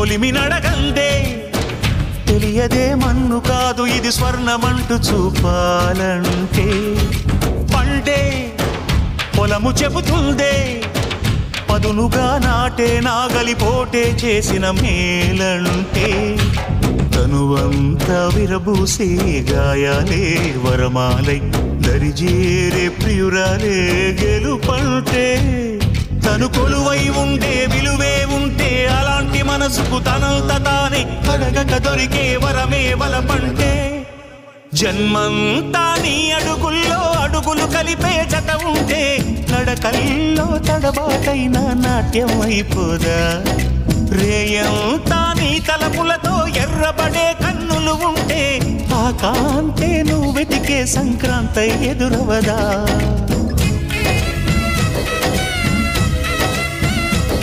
కొలిమి నడగందే తెలియదే మన్ను కాదు ఇది స్వర్ణమంటూ చూపాలంటే పండే పొలము చెబుతుందే పదునుగా నాటే నాగలిపోటే చేసిన మేలంటే తనువంతా విరబూసే గాయాలే వరమాలై దరిజేరే ప్రియురాలే గెలుపంటే తను కొలువై ఉండే విలువే ఉంటే అలాంటి మనసుకు తనంత తానే అడగక దొరికే వరమే వలపంటే జన్మంతా నీ అడుగుల్లో అడుగులు కలిపే జత ఉంటే నడకల్లో తడబాటైన నాట్యం అయిపోదా రేయంతా నీ తలపులతో ఎర్రబడే కన్నులు ఉంటే ఆ కాంతే నువ్వు వెతికే సంక్రాంతి ఎదురవదా